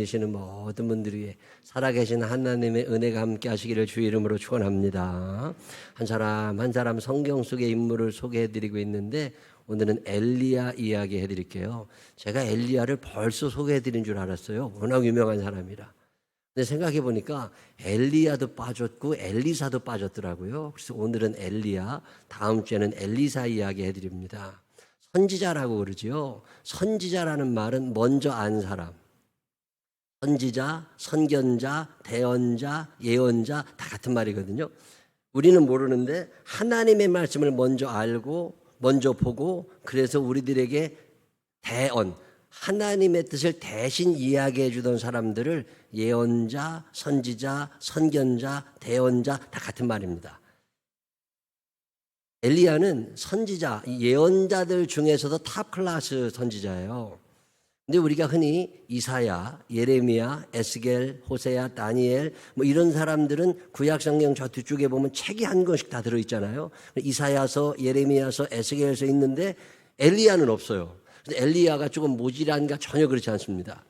계시는 모든 분들 위해 살아계신 하나님의 은혜가 함께 하시기를 주의 이름으로 축원합니다. 한 사람 한 사람 성경 속의 인물을 소개해드리고 있는데 오늘은 엘리야 이야기 해드릴게요. 제가 엘리야를 벌써 소개해드린 줄 알았어요. 워낙 유명한 사람이라. 근데 생각해보니까 엘리야도 빠졌고 엘리사도 빠졌더라고요. 그래서 오늘은 엘리야, 다음 주에는 엘리사 이야기 해드립니다. 선지자라고 그러지요. 선지자라는 말은 먼저 안 사람. 선지자, 선견자, 대언자, 예언자 다 같은 말이거든요. 우리는 모르는데 하나님의 말씀을 먼저 알고 먼저 보고 그래서 우리들에게 대언, 하나님의 뜻을 대신 이야기해 주던 사람들을 예언자, 선지자, 선견자, 대언자 다 같은 말입니다. 엘리야는 선지자, 예언자들 중에서도 탑 클래스 선지자예요. 근데 우리가 흔히 이사야, 예레미야, 에스겔, 호세야, 다니엘 뭐 이런 사람들은 구약성경 저 뒤쪽에 보면 책이 한 권씩 다 들어있잖아요. 이사야서, 예레미야서, 에스겔서 있는데 엘리야는 없어요. 그래서 엘리야가 조금 모질한가 전혀 그렇지 않습니다.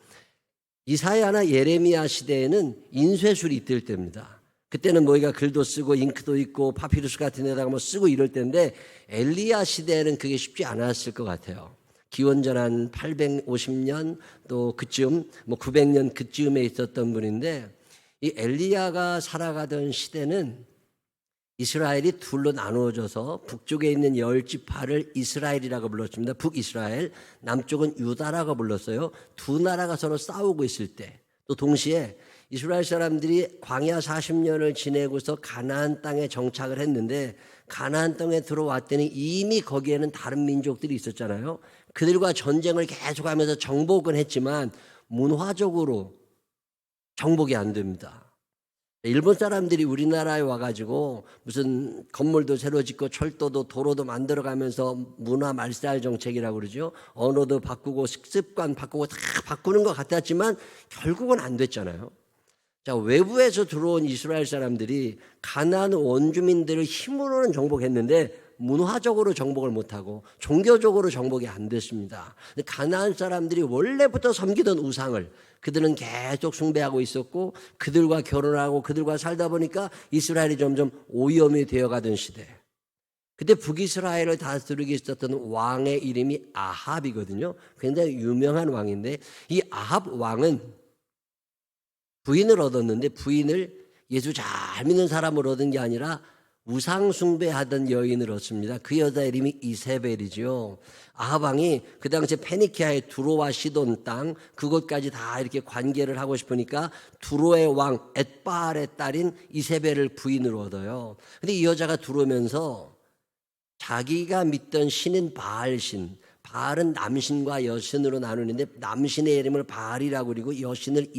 이사야나 예레미야 시대에는 인쇄술이 있을 때입니다. 그때는 뭐가 글도 쓰고 잉크도 있고 파피루스 같은 데다가 뭐 쓰고 이럴 때인데 엘리야 시대에는 그게 쉽지 않았을 것 같아요. 기원전 한 850년 또 그쯤 뭐 900년 그쯤에 있었던 분인데 이 엘리야가 살아가던 시대는 이스라엘이 둘로 나누어져서 북쪽에 있는 10지파를 이스라엘이라고 불렀습니다. 북이스라엘, 남쪽은 유다라고 불렀어요. 두 나라가 서로 싸우고 있을 때 또 동시에 이스라엘 사람들이 광야 40년을 지내고서 가나안 땅에 정착을 했는데 가나안 땅에 들어왔더니 이미 거기에는 다른 민족들이 있었잖아요. 그들과 전쟁을 계속하면서 정복은 했지만 문화적으로 정복이 안 됩니다. 일본 사람들이 우리나라에 와가지고 무슨 건물도 새로 짓고 철도도 도로도 만들어가면서 문화 말살 정책이라고 그러죠. 언어도 바꾸고 습관 바꾸고 다 바꾸는 것 같았지만 결국은 안 됐잖아요. 자, 외부에서 들어온 이스라엘 사람들이 가나안 원주민들을 힘으로는 정복했는데 문화적으로 정복을 못하고 종교적으로 정복이 안 됐습니다. 가나안 사람들이 원래부터 섬기던 우상을 그들은 계속 숭배하고 있었고 그들과 결혼하고 그들과 살다 보니까 이스라엘이 점점 오염이 되어가던 시대. 그때 북이스라엘을 다스리고 있었던 왕의 이름이 아합이거든요. 굉장히 유명한 왕인데 이 아합 왕은 부인을 얻었는데 부인을 예수 잘 믿는 사람을 얻은 게 아니라 우상 숭배하던 여인을 얻습니다. 그 여자 이름이 이세벨이죠. 아합 왕이 그 당시에 페니키아의 두로와 시돈 땅 그곳까지 다 이렇게 관계를 하고 싶으니까 두로의 왕 엣바알의 딸인 이세벨을 부인으로 얻어요. 근데 이 여자가 들어오면서 자기가 믿던 신인 바알신, 바알은 남신과 여신으로 나누는데 남신의 이름을 바알이라고 그리고 여신을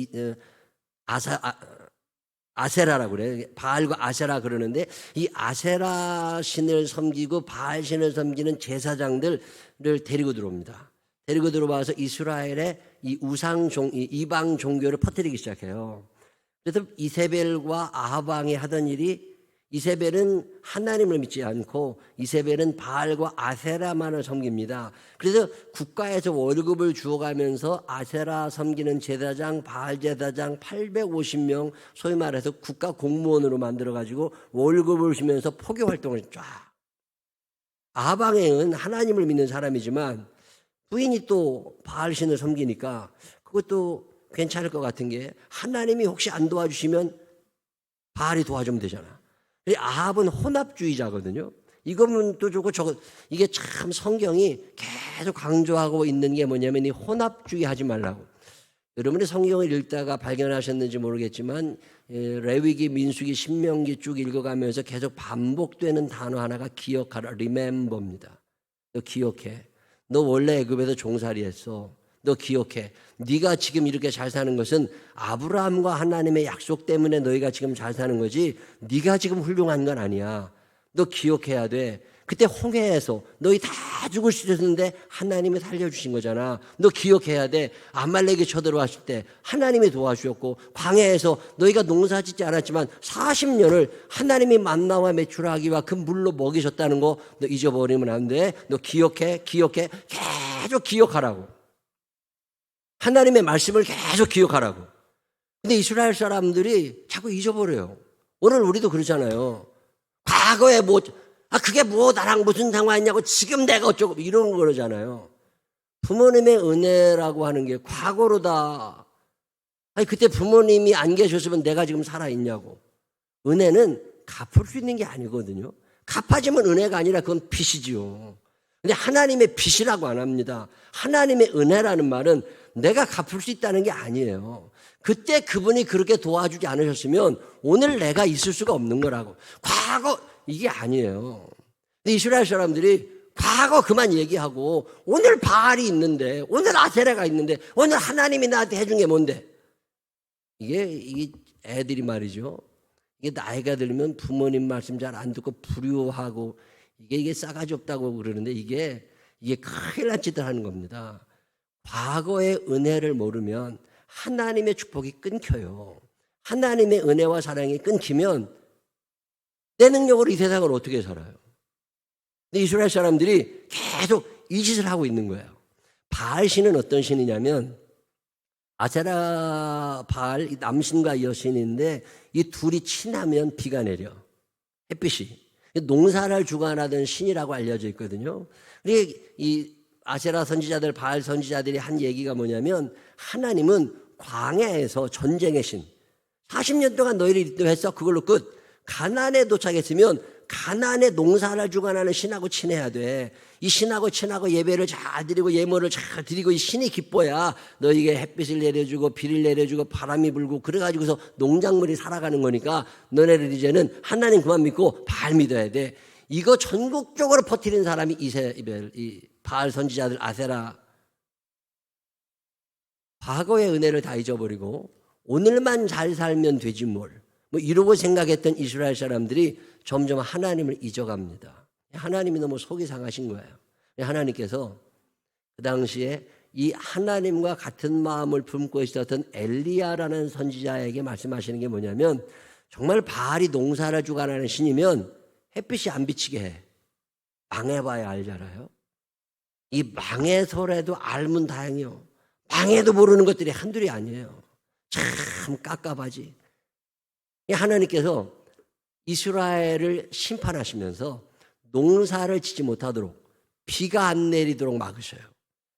아세라라고 그래요. 바알과 아세라 그러는데 이 아세라 신을 섬기고 바알 신을 섬기는 제사장들을 데리고 들어옵니다. 데리고 들어와서 이스라엘의 이 이방 종교를 퍼뜨리기 시작해요. 그래서 이세벨과 아합 왕이 하던 일이 이세벨은 하나님을 믿지 않고 이세벨은 바알과 아세라만을 섬깁니다. 그래서 국가에서 월급을 주어가면서 아세라 섬기는 제사장, 바알 제사장 850명 소위 말해서 국가 공무원으로 만들어가지고 월급을 주면서 포교 활동을 쫙. 아합 왕은 하나님을 믿는 사람이지만 부인이 또 바알 신을 섬기니까 그것도 괜찮을 것 같은 게 하나님이 혹시 안 도와주시면 바알이 도와주면 되잖아. 아합은 혼합주의자거든요. 이거는 또 좋고 저거 이게 참 성경이 계속 강조하고 있는 게 뭐냐면 이 혼합주의 하지 말라고. 여러분이 성경을 읽다가 발견하셨는지 모르겠지만 레위기, 민수기, 신명기 쭉 읽어가면서 계속 반복되는 단어 하나가 기억하라, remember입니다. 너 기억해. 너 원래 애굽에서 종살이했어. 너 기억해. 네가 지금 이렇게 잘 사는 것은 아브라함과 하나님의 약속 때문에 너희가 지금 잘 사는 거지 네가 지금 훌륭한 건 아니야. 너 기억해야 돼. 그때 홍해에서 너희 다 죽을 수 있었는데 하나님이 살려주신 거잖아. 너 기억해야 돼. 아말렉이 쳐들어왔을 때 하나님이 도와주셨고 광야에서 너희가 농사 짓지 않았지만 40년을 하나님이 만나와 메추라기와 그 물로 먹이셨다는 거 너 잊어버리면 안 돼. 너 기억해. 계속 기억하라고. 하나님의 말씀을 계속 기억하라고. 근데 이스라엘 사람들이 자꾸 잊어버려요. 오늘 우리도 그러잖아요. 과거에 그게 나랑 무슨 상관이냐고 지금 내가 어쩌고 이런 거잖아요. 부모님의 은혜라고 하는 게 과거로다. 아니 그때 부모님이 안 계셨으면 내가 지금 살아있냐고. 은혜는 갚을 수 있는 게 아니거든요. 갚아지면 은혜가 아니라 그건 빚이지요. 근데 하나님의 빚이라고 안 합니다. 하나님의 은혜라는 말은 내가 갚을 수 있다는 게 아니에요. 그때 그분이 그렇게 도와주지 않으셨으면 오늘 내가 있을 수가 없는 거라고. 과거 이게 아니에요. 근데 이스라엘 사람들이 과거 그만 얘기하고 오늘 바알이 있는데 오늘 아세라가 있는데 오늘 하나님이 나한테 해준 게 뭔데? 이게 애들이 말이죠. 이게 나이가 들면 부모님 말씀 잘 안 듣고 불효하고 이게 싸가지 없다고 그러는데 이게 큰일 난 짓을 하는 겁니다. 과거의 은혜를 모르면 하나님의 축복이 끊겨요. 하나님의 은혜와 사랑이 끊기면 내 능력으로 이 세상을 어떻게 살아요? 근데 이스라엘 사람들이 계속 이 짓을 하고 있는 거예요. 바알 신은 어떤 신이냐면 아세라 바알 남신과 여신인데 이 둘이 친하면 비가 내려. 햇빛이. 농사를 주관하던 신이라고 알려져 있거든요. 이 아세라 선지자들, 바알 선지자들이 한 얘기가 뭐냐면 하나님은 광야에서 전쟁의 신. 40년 동안 너희를 인도했어. 그걸로 끝. 가나안에 도착했으면 가나안에 농사를 주관하는 신하고 친해야 돼. 이 신하고 친하고 예배를 잘 드리고 예물을 잘 드리고 이 신이 기뻐야 너에게 햇빛을 내려주고 비를 내려주고 바람이 불고 그래가지고서 농작물이 살아가는 거니까 너네들 이제는 하나님 그만 믿고 바알 믿어야 돼. 이거 전국적으로 퍼뜨린 사람이 이세벨, 이 바알 선지자들 아세라. 과거의 은혜를 다 잊어버리고 오늘만 잘 살면 되지 뭘. 이러고 생각했던 이스라엘 사람들이 점점 하나님을 잊어갑니다. 하나님이 너무 속이 상하신 거예요. 하나님께서 그 당시에 이 하나님과 같은 마음을 품고 있었던 엘리야라는 선지자에게 말씀하시는 게 뭐냐면 정말 바알이 농사를 주관하는 신이면 햇빛이 안 비치게 해. 망해봐야 알잖아요. 이 망해서라도 알면 다행이요. 망해도 모르는 것들이 한둘이 아니에요. 참 깝깝하지. 하나님께서 이스라엘을 심판하시면서 농사를 짓지 못하도록 비가 안 내리도록 막으셔요.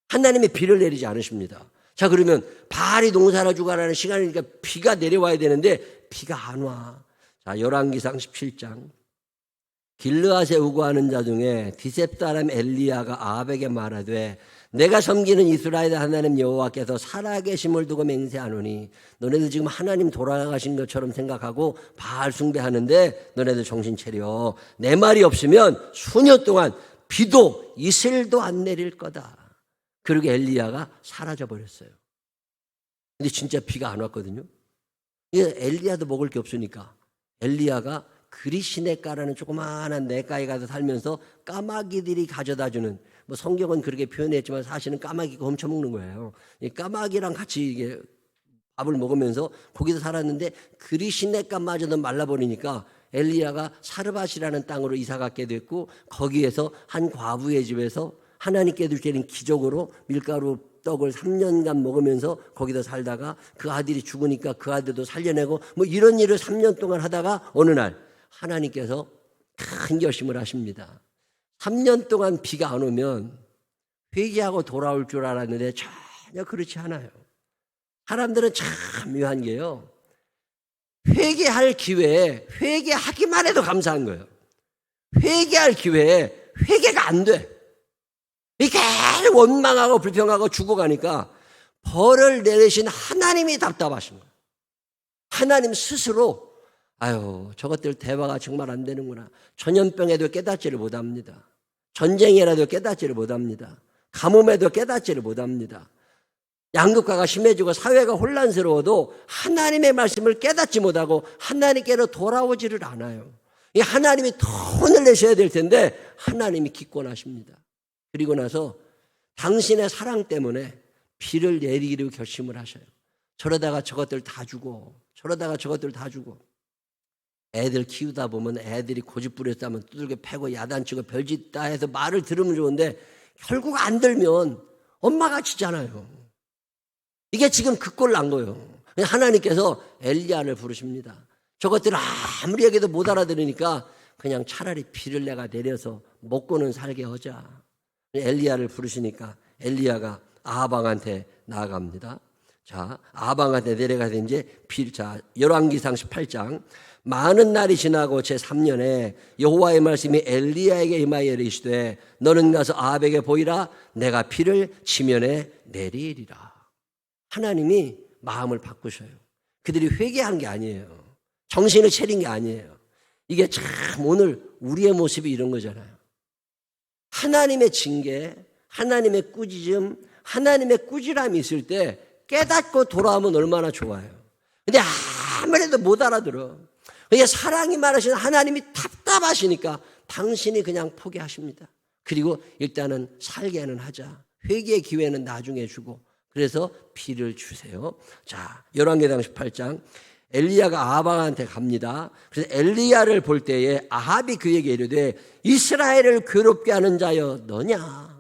하나님의 비를 내리지 않으십니다. 자, 그러면 바알이 농사를 주관하는 시간이니까 비가 내려와야 되는데 비가 안 와. 자, 열왕기상 17장. 길르앗에 우거하는 자 중에 디셉 사람 엘리야가 아합에게 말하되 내가 섬기는 이스라엘 하나님 여호와께서 살아계심을 두고 맹세하노니 너네들 지금 하나님 돌아가신 것처럼 생각하고 바알 숭배하는데 너네들 정신 차려. 내 말이 없으면 수년 동안 비도 이슬도 안 내릴 거다. 그러고 엘리야가 사라져 버렸어요. 근데 진짜 비가 안 왔거든요. 엘리야도 먹을 게 없으니까 엘리야가 그리시네가라는 조그마한 냇가에 가서 살면서 까마귀들이 가져다주는, 성경은 그렇게 표현했지만 사실은 까마귀가 훔쳐먹는 거예요. 이 까마귀랑 같이 이게 밥을 먹으면서 거기서 살았는데 그리시네가마저도 말라버리니까 엘리야가 사르밧이라는 땅으로 이사 가게 됐고 거기에서 한 과부의 집에서 하나님께 드리는 기적으로 밀가루 떡을 3년간 먹으면서 거기다 살다가 그 아들이 죽으니까 그 아들도 살려내고 이런 일을 3년 동안 하다가 어느 날 하나님께서 큰 결심을 하십니다. 3년 동안 비가 안 오면 회개하고 돌아올 줄 알았는데 전혀 그렇지 않아요. 사람들은 참 묘한 게요. 회개할 기회에 회개하기만 해도 감사한 거예요. 회개할 기회에 회개가 안 돼. 이렇게 원망하고 불평하고 죽어가니까 벌을 내리신 하나님이 답답하신 거예요. 하나님 스스로 저것들 대화가 정말 안 되는구나. 전염병에도 깨닫지를 못합니다. 전쟁이라도 깨닫지를 못합니다. 가뭄에도 깨닫지를 못합니다. 양극화가 심해지고 사회가 혼란스러워도 하나님의 말씀을 깨닫지 못하고 하나님께로 돌아오지를 않아요. 이 하나님이 돈을 내셔야 될 텐데 하나님이 기권하십니다. 그리고 나서 당신의 사랑 때문에 비를 내리기로 결심을 하셔요. 저러다가 저것들 다 죽어. 저러다가 저것들 다 죽어. 애들 키우다 보면 애들이 고집부려서 하면 두들겨 패고 야단치고 별짓 다 해서 말을 들으면 좋은데 결국 안 들면 엄마가 지잖아요. 이게 지금 그 꼴 난 거예요. 하나님께서 엘리야를 부르십니다. 저것들을 아무리 얘기해도 못 알아들으니까 그냥 차라리 비를 내가 내려서 먹고는 살게 하자. 엘리야를 부르시니까 엘리야가 아합 왕한테 나아갑니다. 자, 아합 왕한테 내려가서 이제 열왕기상 18장. 많은 날이 지나고 제3년에 여호와의 말씀이 엘리야에게 임하여 이르시되 너는 가서 아합에게 보이라. 내가 비를 지면에 내리리라. 하나님이 마음을 바꾸셔요. 그들이 회개한 게 아니에요. 정신을 차린 게 아니에요. 이게 참 오늘 우리의 모습이 이런 거잖아요. 하나님의 징계, 하나님의 꾸짖음, 하나님의 꾸지람이 있을 때 깨닫고 돌아오면 얼마나 좋아요. 근데 아무래도 못 알아들어. 그게 사랑이 많으신 하나님이 답답하시니까 당신이 그냥 포기하십니다. 그리고 일단은 살게는 하자. 회개의 기회는 나중에 주고 그래서 비를 주세요. 자, 열왕기상 18장. 엘리야가 아합 왕한테 갑니다. 그래서 엘리야를 볼 때에 아합이 그에게 이르되 이스라엘을 괴롭게 하는 자여 너냐?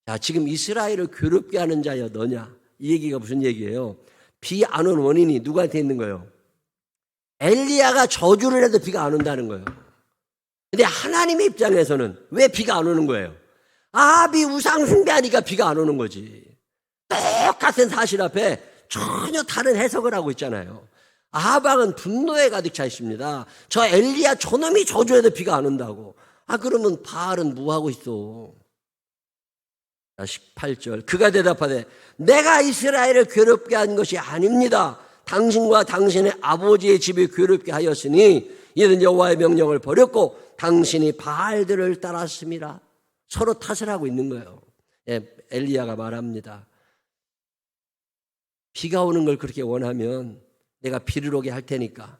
자, 지금 이스라엘을 괴롭게 하는 자여 너냐? 이 얘기가 무슨 얘기예요? 비 안 온 원인이 누구한테 있는 거예요? 엘리야가 저주를 해도 비가 안 온다는 거예요. 근데 하나님의 입장에서는 왜 비가 안 오는 거예요? 아합이 우상 숭배하니까 비가 안 오는 거지. 똑같은 사실 앞에 전혀 다른 해석을 하고 있잖아요. 아합 왕은 분노에 가득 차 있습니다. 저 엘리야 저놈이 저주해도 비가 안 온다고. 그러면 바알은 뭐 하고 있어? 18절. 그가 대답하되 내가 이스라엘을 괴롭게 한 것이 아닙니다. 당신과 당신의 아버지의 집이 괴롭게 하였으니 이는 여호와의 명령을 버렸고 당신이 바알들을 따랐습니다. 서로 탓을 하고 있는 거예요. 엘리야가 말합니다. 비가 오는 걸 그렇게 원하면 내가 비를 오게 할 테니까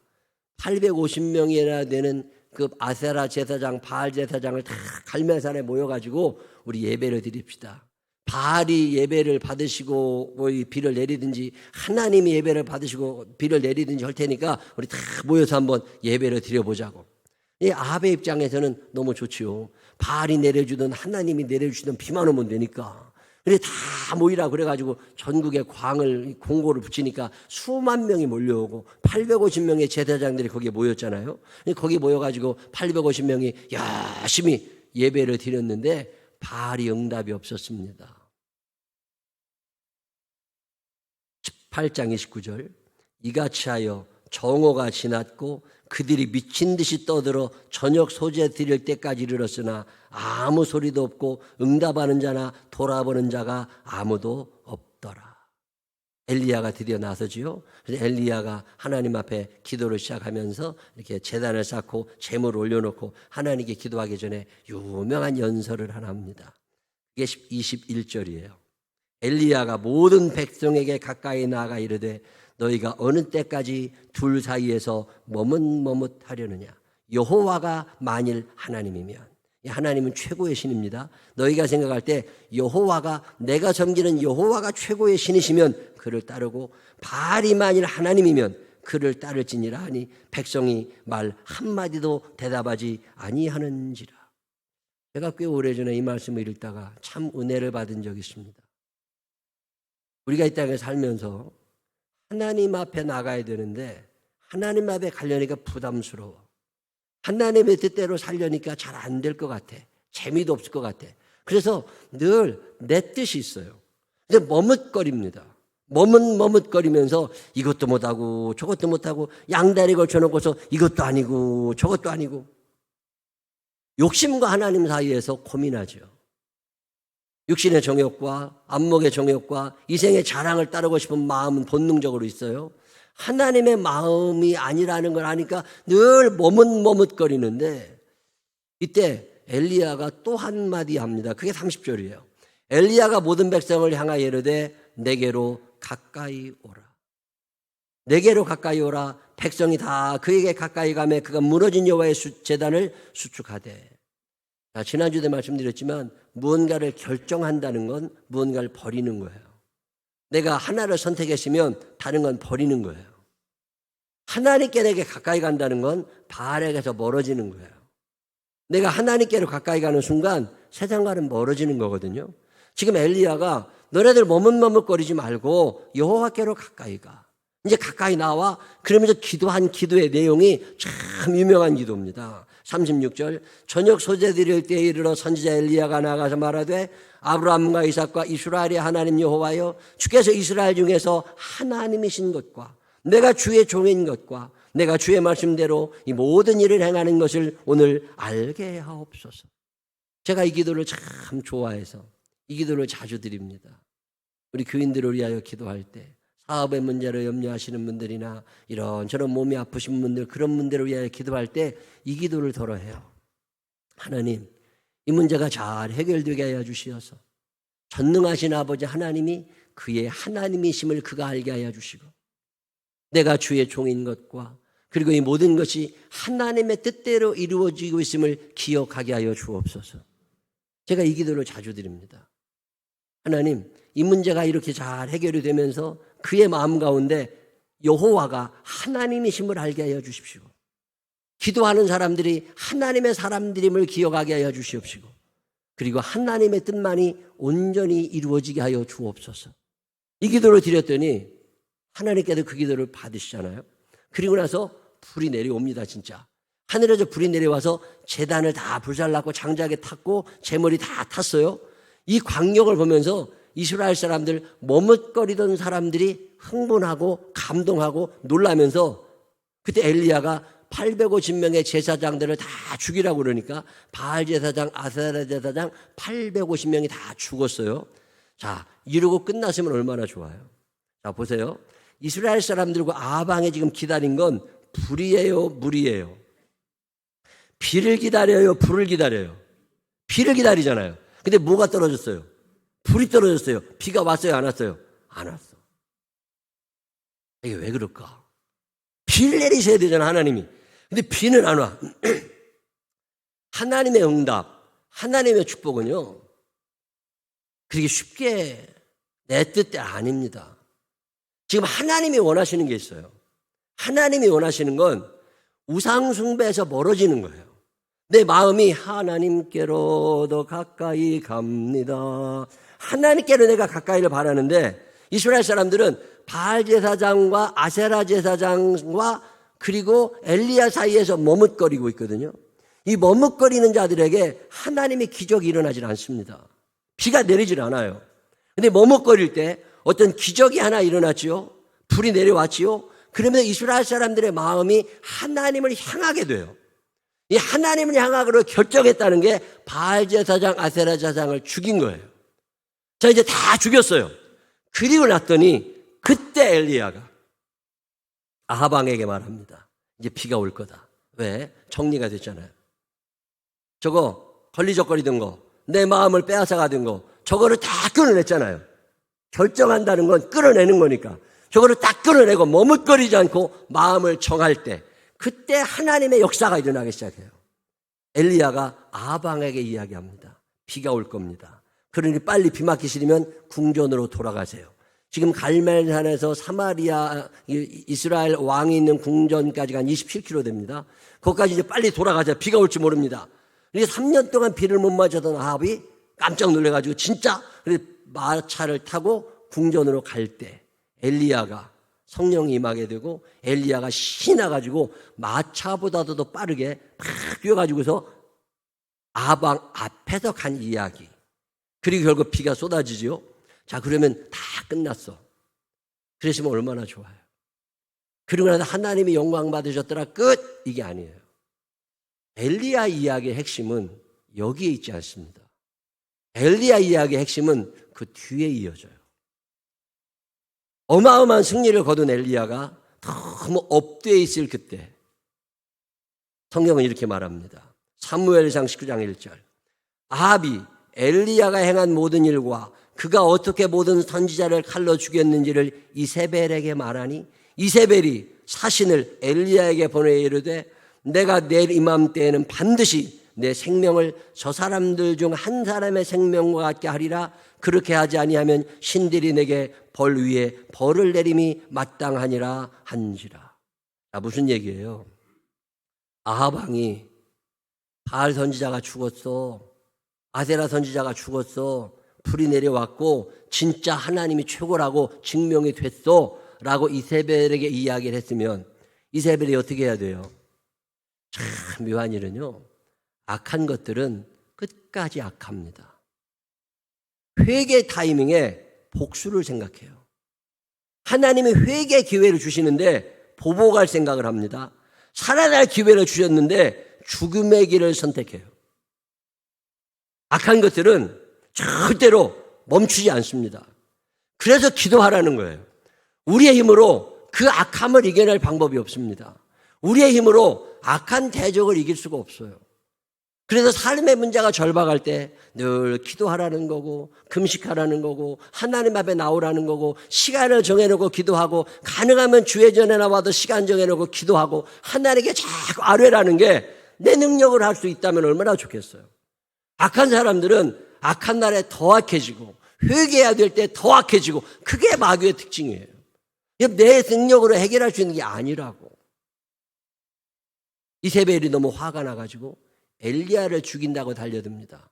850명이나 되는 그 아세라 제사장, 바알 제사장을 다 갈멜산에 모여가지고 우리 예배를 드립시다. 바알이 예배를 받으시고 비를 내리든지 하나님이 예배를 받으시고 비를 내리든지 할 테니까 우리 다 모여서 한번 예배를 드려보자고. 이 아합의 입장에서는 너무 좋지요. 바알이 내려주든 하나님이 내려주시든 비만 오면 되니까. 근데 다 모이라 그래가지고 전국에 공고를 붙이니까 수만 명이 몰려오고 850명의 제사장들이 거기에 모였잖아요. 거기 모여가지고 850명이 열심히 예배를 드렸는데 바알이 응답이 없었습니다. 18장 29절. 이같이 하여 정오가 지났고 그들이 미친 듯이 떠들어 저녁 소재 드릴 때까지 이르렀으나 아무 소리도 없고 응답하는 자나 돌아보는 자가 아무도 없더라. 엘리야가 드디어 나서지요. 그래서 엘리야가 하나님 앞에 기도를 시작하면서 이렇게 제단을 쌓고 제물을 올려놓고 하나님께 기도하기 전에 유명한 연설을 하나 합니다. 이게 21절이에요. 엘리야가 모든 백성에게 가까이 나아가 이르되 너희가 어느 때까지 둘 사이에서 머뭇머뭇하려느냐? 여호와가 만일 하나님이면, 하나님은 최고의 신입니다. 너희가 생각할 때 여호와가, 내가 섬기는 여호와가 최고의 신이시면 그를 따르고 바알이 만일 하나님이면 그를 따를지니라 하니 백성이 말 한마디도 대답하지 아니하는지라. 제가 꽤 오래전에 이 말씀을 읽다가 참 은혜를 받은 적이 있습니다. 우리가 이 땅에 살면서 하나님 앞에 나가야 되는데 하나님 앞에 가려니까 부담스러워. 하나님의 뜻대로 살려니까 잘 안 될 것 같아. 재미도 없을 것 같아. 그래서 늘 내 뜻이 있어요. 근데 머뭇거립니다. 머뭇거리면서 이것도 못하고 저것도 못하고 양다리 걸쳐놓고서 이것도 아니고 저것도 아니고 욕심과 하나님 사이에서 고민하죠. 육신의 정욕과 안목의 정욕과 이생의 자랑을 따르고 싶은 마음은 본능적으로 있어요. 하나님의 마음이 아니라는 걸 아니까 늘 머뭇거리는데 이때 엘리야가 또 한마디 합니다. 그게 30절이에요. 엘리야가 모든 백성을 향하여 이르되 내게로 가까이 오라. 내게로 가까이 오라. 백성이 다 그에게 가까이 가매 그가 무너진 여호와의 제단을 수축하되. 지난주에 말씀드렸지만 무언가를 결정한다는 건 무언가를 버리는 거예요. 내가 하나를 선택했으면 다른 건 버리는 거예요. 하나님께 내게 가까이 간다는 건 바알에게서 멀어지는 거예요. 내가 하나님께로 가까이 가는 순간 세상과는 멀어지는 거거든요. 지금 엘리야가 너네들 머뭇머뭇거리지 말고 여호와께로 가까이 가. 이제 가까이 나와. 그러면서 기도한 기도의 내용이 참 유명한 기도입니다. 36절 저녁 소재 드릴 때에 이르러 선지자 엘리야가 나가서 말하되 아브라함과 이삭과 이스라엘의 하나님 여호와여 주께서 이스라엘 중에서 하나님이신 것과 내가 주의 종인 것과 내가 주의 말씀대로 이 모든 일을 행하는 것을 오늘 알게 하옵소서. 제가 이 기도를 참 좋아해서 이 기도를 자주 드립니다. 우리 교인들을 위하여 기도할 때 사업의 문제로 염려하시는 분들이나 이런저런 몸이 아프신 분들 그런 분들을 위하여 기도할 때 이 기도를 덜어 해요. 하나님 이 문제가 잘 해결되게 하여 주시어서 전능하신 아버지 하나님이 그의 하나님이심을 그가 알게 하여 주시고 내가 주의 종인 것과 그리고 이 모든 것이 하나님의 뜻대로 이루어지고 있음을 기억하게 하여 주옵소서. 제가 이 기도를 자주 드립니다. 하나님 이 문제가 이렇게 잘 해결이 되면서 그의 마음 가운데 여호와가 하나님이심을 알게 하여 주십시오. 기도하는 사람들이 하나님의 사람들임을 기억하게 하여 주시옵시고 그리고 하나님의 뜻만이 온전히 이루어지게 하여 주옵소서. 이 기도를 드렸더니 하나님께서 그 기도를 받으시잖아요. 그리고 나서 불이 내려옵니다. 진짜 하늘에서 불이 내려와서 제단을 다 불살랐고 장작에 탔고 제물이 다 탔어요. 이 광경을 보면서 이스라엘 사람들 머뭇거리던 사람들이 흥분하고 감동하고 놀라면서 그때 엘리야가 850명의 제사장들을 다 죽이라고 그러니까 바알 제사장, 아세라 제사장 850명이 다 죽었어요. 자, 이러고 끝났으면 얼마나 좋아요. 자, 보세요. 이스라엘 사람들과 아방에 지금 기다린 건 불이에요, 물이에요? 비를 기다려요, 불을 기다려요? 비를 기다리잖아요. 근데 뭐가 떨어졌어요? 불이 떨어졌어요. 비가 왔어요, 안 왔어요? 안 왔어. 이게 왜 그럴까? 비를 내리셔야 되잖아, 하나님이. 근데 비는 안 와. 하나님의 응답, 하나님의 축복은요, 그렇게 쉽게 내 뜻대로 아닙니다. 지금 하나님이 원하시는 게 있어요. 하나님이 원하시는 건 우상숭배에서 멀어지는 거예요. 내 마음이 하나님께로 더 가까이 갑니다. 하나님께로 내가 가까이를 바라는데 이스라엘 사람들은 바알 제사장과 아세라 제사장과 그리고 엘리야 사이에서 머뭇거리고 있거든요. 이 머뭇거리는 자들에게 하나님의 기적이 일어나질 않습니다. 비가 내리질 않아요. 근데 머뭇거릴 때 어떤 기적이 하나 일어났지요. 불이 내려왔지요. 그러면 이스라엘 사람들의 마음이 하나님을 향하게 돼요. 이 하나님을 향하기로 결정했다는 게 바알 제사장, 아세라 제사장을 죽인 거예요. 자, 이제 다 죽였어요. 그리고 났더니 그때 엘리야가 아하방에게 말합니다. 이제 비가 올 거다. 왜? 정리가 됐잖아요. 저거 걸리적거리던 거, 내 마음을 빼앗아가던 거, 저거를 다 끌어냈잖아요. 결정한다는 건 끌어내는 거니까. 저거를 딱 끌어내고 머뭇거리지 않고 마음을 정할 때 그때 하나님의 역사가 일어나기 시작해요. 엘리야가 아하방에게 이야기합니다. 비가 올 겁니다. 그러니 빨리 비 맞기 싫으면 궁전으로 돌아가세요. 지금 갈멜산에서 사마리아 이스라엘 왕이 있는 궁전까지가 한 27km 됩니다. 거기까지 이제 빨리 돌아가자. 비가 올지 모릅니다. 3년 동안 비를 못 맞았던 아합이 깜짝 놀래가지고 진짜 마차를 타고 궁전으로 갈 때 엘리야가 성령이 임하게 되고 엘리야가 신이 나가지고 마차보다도 더 빠르게 막 뛰어가지고서 아방 앞에서 간 이야기. 그리고 결국 비가 쏟아지지요. 자, 그러면 다 끝났어. 그러시면 얼마나 좋아요. 그리고 나서 하나님이 영광 받으셨더라 끝. 이게 아니에요. 엘리야 이야기의 핵심은 여기에 있지 않습니다. 엘리야 이야기의 핵심은 그 뒤에 이어져요. 어마어마한 승리를 거둔 엘리야가 너무 업되어 있을 그때 성경은 이렇게 말합니다. 사무엘상 19장 1절 아합이 엘리야가 행한 모든 일과 그가 어떻게 모든 선지자를 칼로 죽였는지를 이세벨에게 말하니 이세벨이 사신을 엘리야에게 보내 이르되 내가 내일 이맘때에는 반드시 내 생명을 저 사람들 중 한 사람의 생명과 같게 하리라. 그렇게 하지 아니하면 신들이 내게 벌 위에 벌을 내림이 마땅하니라 한지라. 자, 무슨 얘기예요? 아합 왕이 바알 선지자가 죽었어, 아세라 선지자가 죽었어, 불이 내려왔고 진짜 하나님이 최고라고 증명이 됐어 라고 이세벨에게 이야기를 했으면 이세벨이 어떻게 해야 돼요? 참 묘한 일은요, 악한 것들은 끝까지 악합니다. 회개 타이밍에 복수를 생각해요. 하나님이 회개 기회를 주시는데 보복할 생각을 합니다. 살아날 기회를 주셨는데 죽음의 길을 선택해요. 악한 것들은 절대로 멈추지 않습니다. 그래서 기도하라는 거예요. 우리의 힘으로 그 악함을 이겨낼 방법이 없습니다. 우리의 힘으로 악한 대적을 이길 수가 없어요. 그래서 삶의 문제가 절박할 때 늘 기도하라는 거고 금식하라는 거고 하나님 앞에 나오라는 거고 시간을 정해놓고 기도하고 가능하면 주의 전에 나와도 시간 정해놓고 기도하고 하나님께 자꾸 아뢰라는 게 내 능력을 할 수 있다면 얼마나 좋겠어요. 악한 사람들은 악한 날에 더 악해지고 회개해야 될 때 더 악해지고 그게 마귀의 특징이에요. 내 능력으로 해결할 수 있는 게 아니라고. 이세벨이 너무 화가 나가지고 엘리야를 죽인다고 달려듭니다.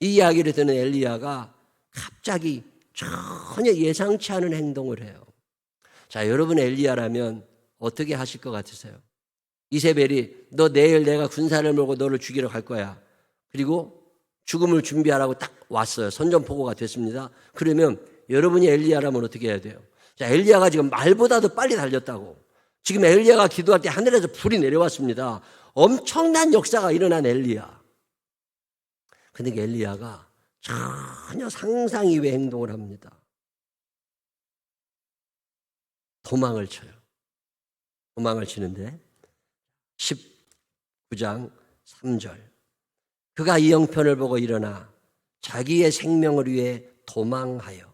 이 이야기를 듣는 엘리야가 갑자기 전혀 예상치 않은 행동을 해요. 자, 여러분 엘리야라면 어떻게 하실 것 같으세요? 이세벨이 너 내일 내가 군사를 몰고 너를 죽이러 갈 거야. 그리고 죽음을 준비하라고 딱 왔어요. 선전포고가 됐습니다. 그러면 여러분이 엘리야라면 어떻게 해야 돼요? 자, 엘리야가 지금 말보다도 빨리 달렸다고. 지금 엘리야가 기도할 때 하늘에서 불이 내려왔습니다. 엄청난 역사가 일어난 엘리야. 근데 엘리야가 전혀 상상 이외의 행동을 합니다. 도망을 쳐요. 도망을 치는데 19장 3절 그가 이 형편을 보고 일어나 자기의 생명을 위해 도망하여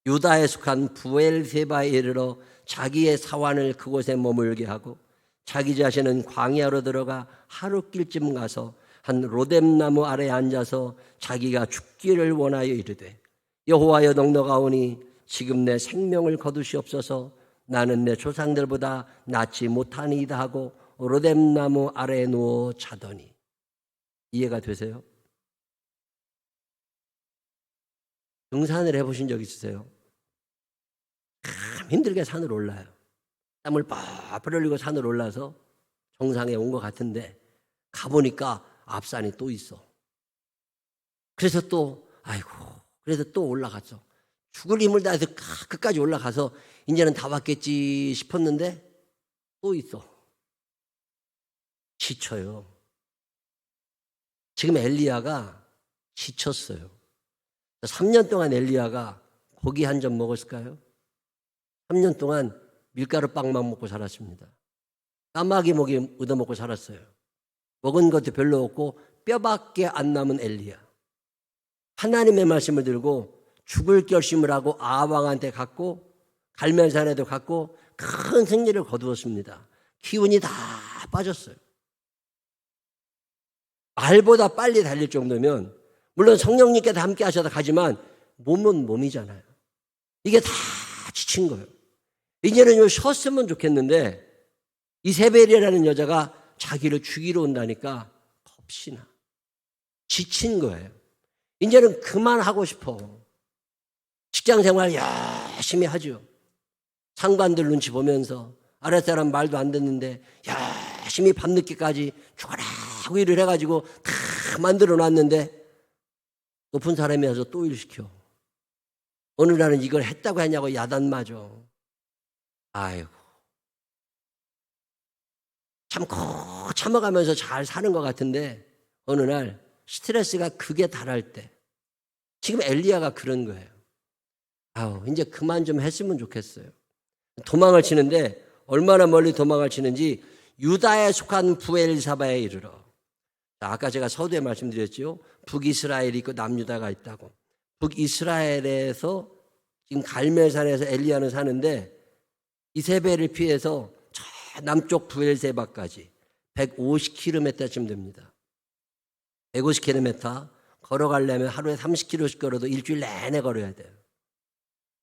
유다에 속한 부엘세바에 이르러 자기의 사환을 그곳에 머물게 하고 자기 자신은 광야로 들어가 하룻길쯤 가서 한 로뎀나무 아래에 앉아서 자기가 죽기를 원하여 이르되 여호와여 넉넉하오니 지금 내 생명을 거두시옵소서 나는 내 조상들보다 낫지 못하니이다 하고 로뎀나무 아래에 누워 자더니. 이해가 되세요? 등산을 해보신 적 있으세요? 참 힘들게 산을 올라요. 땀을 뻘뻘 흘리고 산을 올라서 정상에 온 것 같은데 가보니까 앞산이 또 있어. 그래서 또 그래서 또 올라갔어. 죽을 힘을 다해서 끝까지 올라가서 이제는 다 왔겠지 싶었는데 또 있어. 지쳐요. 지금 엘리야가 지쳤어요. 3년 동안 엘리야가 고기 한 점 먹었을까요? 3년 동안 밀가루 빵만 먹고 살았습니다. 까마귀 먹이 얻어먹고 살았어요. 먹은 것도 별로 없고 뼈밖에 안 남은 엘리야. 하나님의 말씀을 들고 죽을 결심을 하고 아합왕한테 갔고 갈멜산에도 갔고 큰 승리를 거두었습니다. 기운이 다 빠졌어요. 말보다 빨리 달릴 정도면 물론 성령님께서 함께 하셔서 가지만 몸은 몸이잖아요. 이게 다 지친 거예요. 이제는 좀 쉬었으면 좋겠는데 이세벨이라는 여자가 자기를 죽이러 온다니까 겁시나. 지친 거예요. 이제는 그만하고 싶어. 직장생활 열심히 하죠. 상관들 눈치 보면서 아랫사람 말도 안 듣는데 열심히 밤늦게까지 죽어라고 일을 해가지고 다 만들어 놨는데 높은 사람이 와서 또 일시켜. 어느 날은 이걸 했다고 하냐고 야단 맞아. 아이고. 참고 참아가면서 잘 사는 것 같은데 어느 날 스트레스가 극에 달할 때 지금 엘리야가 그런 거예요. 이제 그만 좀 했으면 좋겠어요. 도망을 치는데 얼마나 멀리 도망을 치는지 유다에 속한 부엘사바에 이르러. 아까 제가 서두에 말씀드렸죠. 북이스라엘이 있고 남유다가 있다고. 북이스라엘에서 지금 갈멜산에서 엘리야는 사는데 이세벨을 피해서 저 남쪽 부엘세바까지 150km쯤 됩니다. 150km 걸어가려면 하루에 30km씩 걸어도 일주일 내내 걸어야 돼요.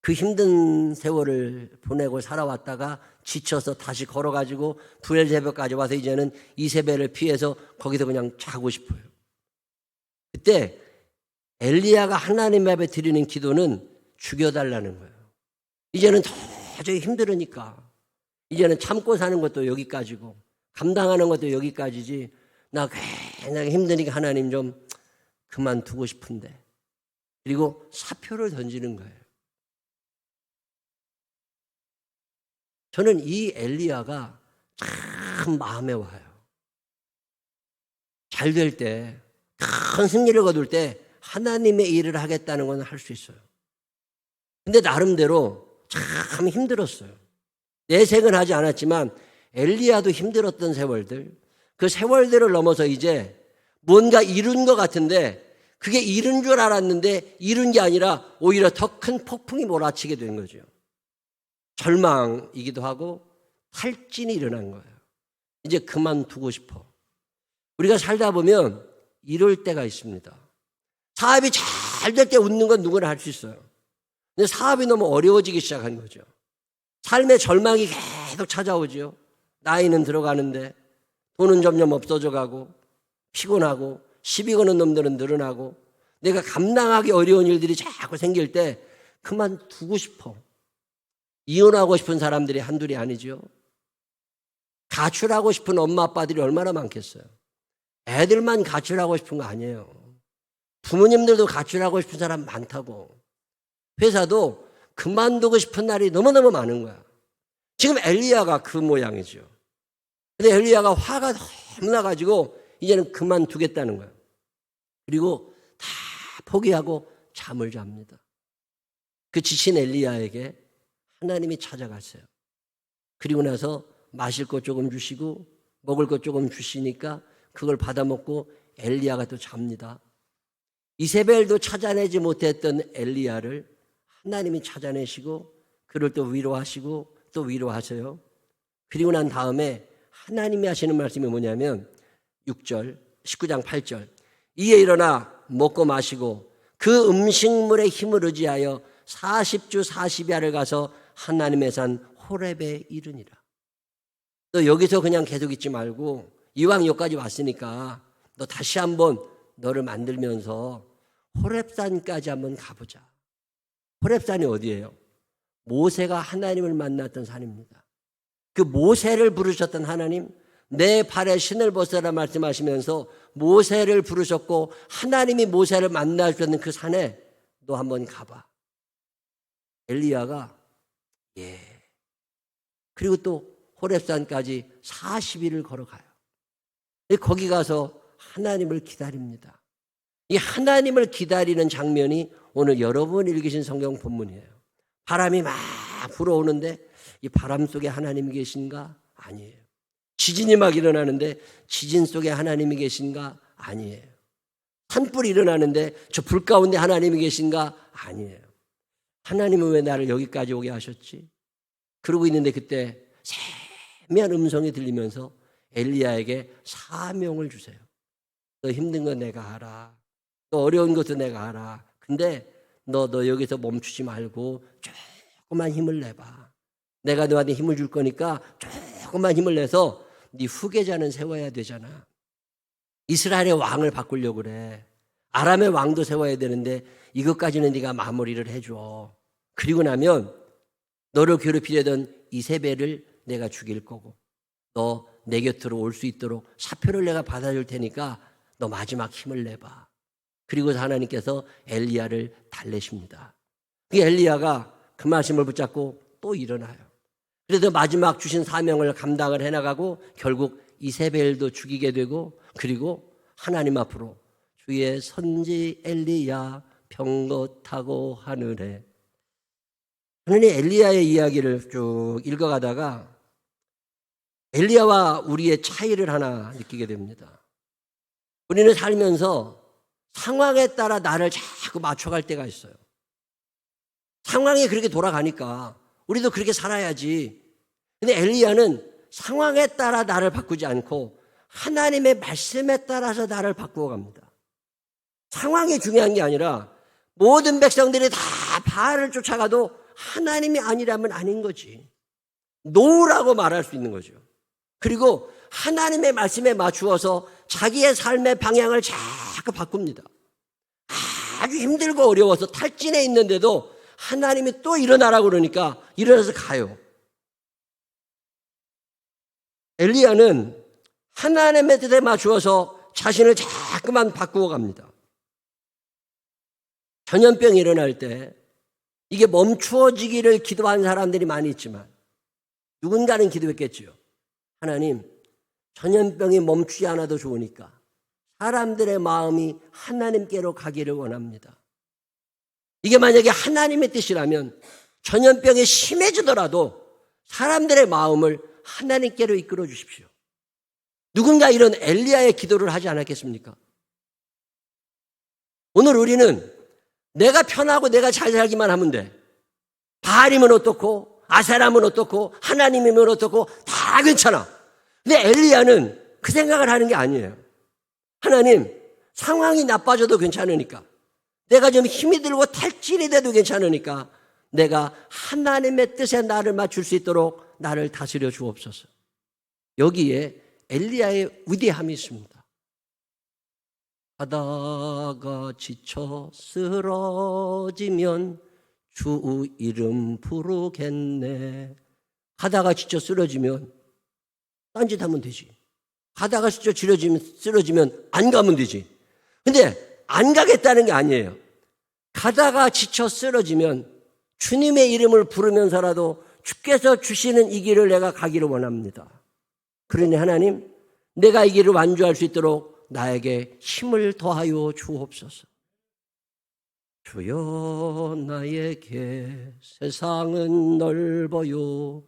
그 힘든 세월을 보내고 살아왔다가 지쳐서 다시 걸어가지고 부엘세바까지 와서 이제는 이세벨을 피해서 거기서 그냥 자고 싶어요. 그때 엘리야가 하나님 앞에 드리는 기도는 죽여달라는 거예요. 이제는 도저히 힘들으니까. 이제는 참고 사는 것도 여기까지고 감당하는 것도 여기까지지. 나 굉장히 힘드니까 하나님 좀 그만두고 싶은데. 그리고 사표를 던지는 거예요. 저는 이 엘리야가 참 마음에 와요. 잘 될 때, 큰 승리를 거둘 때 하나님의 일을 하겠다는 건 할 수 있어요. 근데 나름대로 참 힘들었어요. 내색은 하지 않았지만 엘리야도 힘들었던 세월들, 그 세월들을 넘어서 이제 뭔가 이룬 것 같은데 그게 이룬 줄 알았는데 이룬 게 아니라 오히려 더 큰 폭풍이 몰아치게 된 거죠. 절망이기도 하고 탈진이 일어난 거예요. 이제 그만두고 싶어. 우리가 살다 보면 이럴 때가 있습니다. 사업이 잘 될 때 웃는 건 누구나 할 수 있어요. 근데 사업이 너무 어려워지기 시작한 거죠. 삶의 절망이 계속 찾아오죠. 나이는 들어가는데 돈은 점점 없어져 가고 피곤하고 시비 거는 놈들은 늘어나고 내가 감당하기 어려운 일들이 자꾸 생길 때 그만두고 싶어. 이혼하고 싶은 사람들이 한둘이 아니죠. 가출하고 싶은 엄마 아빠들이 얼마나 많겠어요. 애들만 가출하고 싶은 거 아니에요. 부모님들도 가출하고 싶은 사람 많다고. 회사도 그만두고 싶은 날이 너무너무 많은 거야. 지금 엘리야가 그 모양이죠. 근데 엘리야가 화가 너무 나가지고 이제는 그만두겠다는 거예요. 그리고 다 포기하고 잠을 잡니다. 그 지친 엘리야에게 하나님이 찾아갔어요. 그리고 나서 마실 것 조금 주시고 먹을 것 조금 주시니까 그걸 받아먹고 엘리야가 또 잡니다. 이세벨도 찾아내지 못했던 엘리야를 하나님이 찾아내시고 그를 또 위로하시고 또 위로하세요. 그리고 난 다음에 하나님이 하시는 말씀이 뭐냐면 6절, 19장 8절 이에 일어나 먹고 마시고 그 음식물의 힘을 의지하여 40주 40야를 가서 하나님의 산 호렙에 이르니라. 너 여기서 그냥 계속 있지 말고 이왕 여기까지 왔으니까 너 다시 한번 너를 만들면서 호렙산까지 한번 가보자. 호렙산이 어디예요? 모세가 하나님을 만났던 산입니다. 그 모세를 부르셨던 하나님, 내 발에 신을 벗어라 말씀하시면서 모세를 부르셨고 하나님이 모세를 만나주셨는 그 산에 너 한번 가봐. 엘리야가 예. 그리고 또 호렙산까지 40일을 걸어가요. 거기 가서 하나님을 기다립니다. 이 하나님을 기다리는 장면이 오늘 여러분 읽으신 성경 본문이에요. 바람이 막 불어오는데 이 바람 속에 하나님이 계신가? 아니에요. 지진이 막 일어나는데 지진 속에 하나님이 계신가? 아니에요. 산불이 일어나는데 저 불 가운데 하나님이 계신가? 아니에요. 하나님은 왜 나를 여기까지 오게 하셨지? 그러고 있는데 그때 세미한 음성이 들리면서 엘리야에게 사명을 주세요. 너 힘든 건 내가 알아. 너 어려운 것도 내가 알아. 근데 너 여기서 멈추지 말고 조금만 힘을 내봐. 내가 너한테 힘을 줄 거니까 조금만 힘을 내서 네 후계자는 세워야 되잖아. 이스라엘의 왕을 바꾸려고 그래. 아람의 왕도 세워야 되는데 이것까지는 네가 마무리를 해줘. 그리고 나면 너를 괴롭히려던 이세벨을 내가 죽일 거고 너 내 곁으로 올 수 있도록 사표를 내가 받아줄 테니까 너 마지막 힘을 내봐. 그리고 하나님께서 엘리야를 달래십니다. 그 엘리야가 그 말씀을 붙잡고 또 일어나요. 그래서 마지막 주신 사명을 감당을 해나가고 결국 이세벨도 죽이게 되고 그리고 하나님 앞으로 주의 선지 엘리야 병거 타고 하늘에. 저는 엘리야의 이야기를 쭉 읽어가다가 엘리야와 우리의 차이를 하나 느끼게 됩니다. 우리는 살면서 상황에 따라 나를 자꾸 맞춰갈 때가 있어요. 상황이 그렇게 돌아가니까 우리도 그렇게 살아야지. 근데 엘리야는 상황에 따라 나를 바꾸지 않고 하나님의 말씀에 따라서 나를 바꾸어 갑니다. 상황이 중요한 게 아니라 모든 백성들이 다 바알을 쫓아가도 하나님이 아니라면 아닌 거지. 노라고 말할 수 있는 거죠. 그리고 하나님의 말씀에 맞추어서 자기의 삶의 방향을 자꾸 바꿉니다. 아주 힘들고 어려워서 탈진해 있는데도 하나님이 또 일어나라고 그러니까 일어나서 가요. 엘리야는 하나님의 뜻에 맞추어서 자신을 자꾸만 바꾸어 갑니다. 전염병이 일어날 때 이게 멈추어지기를 기도한 사람들이 많이 있지만 누군가는 기도했겠지요. 하나님, 전염병이 멈추지 않아도 좋으니까 사람들의 마음이 하나님께로 가기를 원합니다. 이게 만약에 하나님의 뜻이라면 전염병이 심해지더라도 사람들의 마음을 하나님께로 이끌어 주십시오. 누군가 이런 엘리야의 기도를 하지 않았겠습니까? 오늘 우리는 내가 편하고 내가 잘 살기만 하면 돼. 바알이면 어떻고 아세라면 어떻고 하나님이면 어떻고 다 괜찮아. 근데 엘리야는 그 생각을 하는 게 아니에요. 하나님, 상황이 나빠져도 괜찮으니까, 내가 좀 힘이 들고 탈진이 돼도 괜찮으니까 내가 하나님의 뜻에 나를 맞출 수 있도록 나를 다스려 주옵소서. 여기에 엘리야의 위대함이 있습니다. 가다가 지쳐 쓰러지면 주 이름 부르겠네. 가다가 지쳐 쓰러지면 딴짓하면 되지. 가다가 지쳐 쓰러지면 안 가면 되지. 근데 안 가겠다는 게 아니에요. 가다가 지쳐 쓰러지면 주님의 이름을 부르면서라도 주께서 주시는 이 길을 내가 가기를 원합니다. 그러니 하나님, 내가 이 길을 완주할 수 있도록 나에게 힘을 더하여 주옵소서. 주여 나에게 세상은 넓어요.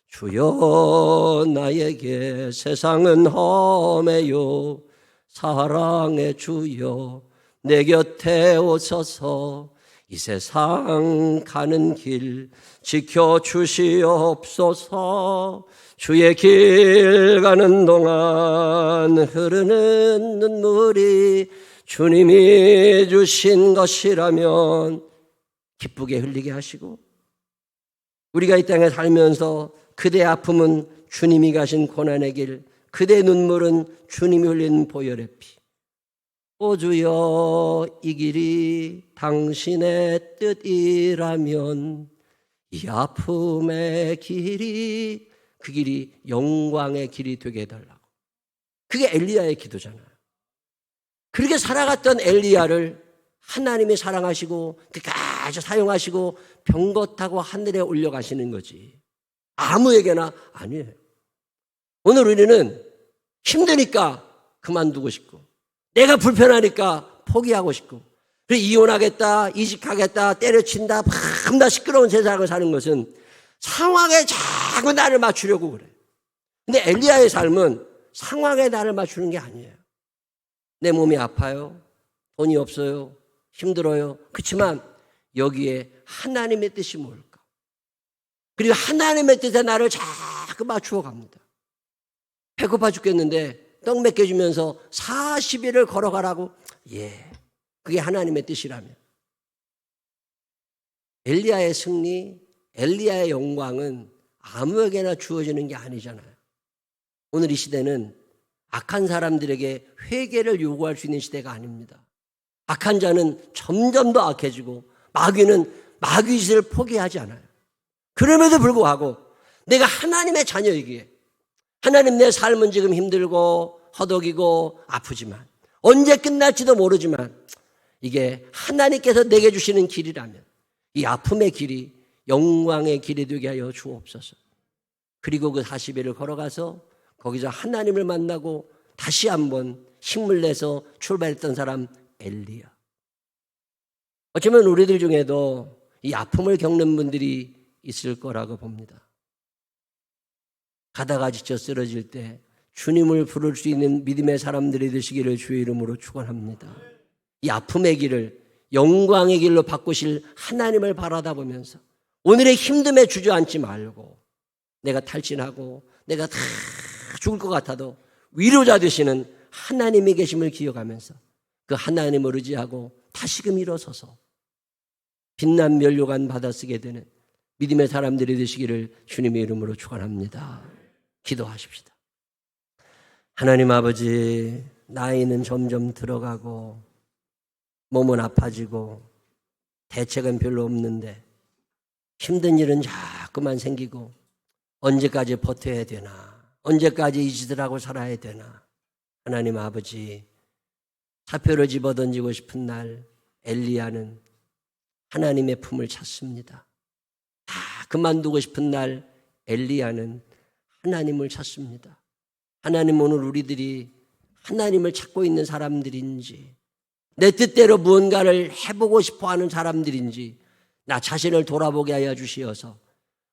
주여 나에게 세상은 험해요. 사랑의 주여 내 곁에 오셔서 이 세상 가는 길 지켜주시옵소서. 주의 길 가는 동안 흐르는 눈물이 주님이 주신 것이라면 기쁘게 흘리게 하시고, 우리가 이 땅에 살면서 그대 아픔은 주님이 가신 고난의 길, 그대 눈물은 주님이 흘린 보혈의 피. 오 주여, 이 길이 당신의 뜻이라면 이 아픔의 길이, 그 길이 영광의 길이 되게 해달라고. 그게 엘리야의 기도잖아요. 그렇게 살아갔던 엘리야를 하나님이 사랑하시고 끝까지 사용하시고 병거 타고 하늘에 올려가시는 거지. 아무에게나 아니에요. 오늘 우리는 힘드니까 그만두고 싶고, 내가 불편하니까 포기하고 싶고, 그래서 이혼하겠다, 이직하겠다, 때려친다, 밤낮 시끄러운 세상을 사는 것은 상황에 자꾸 나를 맞추려고 그래. 근데 엘리야의 삶은 상황에 나를 맞추는 게 아니에요. 내 몸이 아파요, 돈이 없어요, 힘들어요. 그렇지만 여기에 하나님의 뜻이 뭘까? 그리고 하나님의 뜻에 나를 자꾸 맞추어 갑니다. 배고파 죽겠는데 떡 몇 개 주면서 40일을 걸어가라고? 예, 그게 하나님의 뜻이라면. 엘리야의 승리, 엘리야의 영광은 아무에게나 주어지는 게 아니잖아요. 오늘 이 시대는 악한 사람들에게 회개를 요구할 수 있는 시대가 아닙니다. 악한 자는 점점 더 악해지고 마귀는 마귀짓을 포기하지 않아요. 그럼에도 불구하고 내가 하나님의 자녀이기에, 하나님, 내 삶은 지금 힘들고 허덕이고 아프지만 언제 끝날지도 모르지만 이게 하나님께서 내게 주시는 길이라면 이 아픔의 길이 영광의 길이 되게 하여 주옵소서. 그리고 그 40일을 걸어가서 거기서 하나님을 만나고 다시 한번 힘을 내서 출발했던 사람 엘리야. 어쩌면 우리들 중에도 이 아픔을 겪는 분들이 있을 거라고 봅니다. 가다가 지쳐 쓰러질 때 주님을 부를 수 있는 믿음의 사람들이 되시기를 주의 이름으로 축원합니다. 이 아픔의 길을 영광의 길로 바꾸실 하나님을 바라다 보면서 오늘의 힘듦에 주저앉지 말고, 내가 탈진하고 내가 다 죽을 것 같아도 위로자 되시는 하나님이 계심을 기억하면서 그 하나님을 의지하고 다시금 일어서서 빛난 면류관 받아쓰게 되는 믿음의 사람들이 되시기를 주님의 이름으로 축원합니다. 기도하십시다. 하나님 아버지, 나이는 점점 들어가고 몸은 아파지고 대책은 별로 없는데 힘든 일은 자꾸만 생기고 언제까지 버텨야 되나? 언제까지 이 짓을 살아야 되나? 하나님 아버지, 사표를 집어던지고 싶은 날 엘리야는 하나님의 품을 찾습니다. 다 그만두고 싶은 날 엘리야는 하나님을 찾습니다. 하나님, 오늘 우리들이 하나님을 찾고 있는 사람들인지, 내 뜻대로 무언가를 해보고 싶어하는 사람들인지 나 자신을 돌아보게 하여 주시어서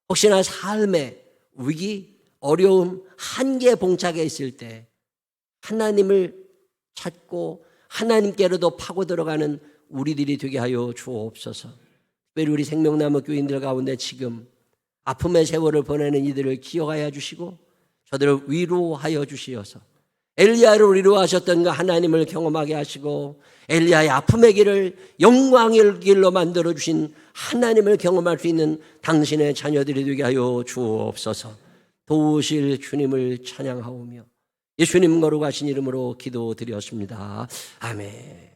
혹시나 삶의 위기, 어려움, 한계에 봉착해 있을 때 하나님을 찾고 하나님께로도 파고 들어가는 우리들이 되게 하여 주옵소서. 특별히 우리 생명나무 교인들 가운데 지금 아픔의 세월을 보내는 이들을 기억하여 주시고 저들을 위로하여 주시어서 엘리야를 위로하셨던 그 하나님을 경험하게 하시고 엘리야의 아픔의 길을 영광의 길로 만들어주신 하나님을 경험할 수 있는 당신의 자녀들이 되게 하여 주옵소서. 도우실 주님을 찬양하오며 예수님 거룩하신 이름으로 기도드렸습니다. 아멘.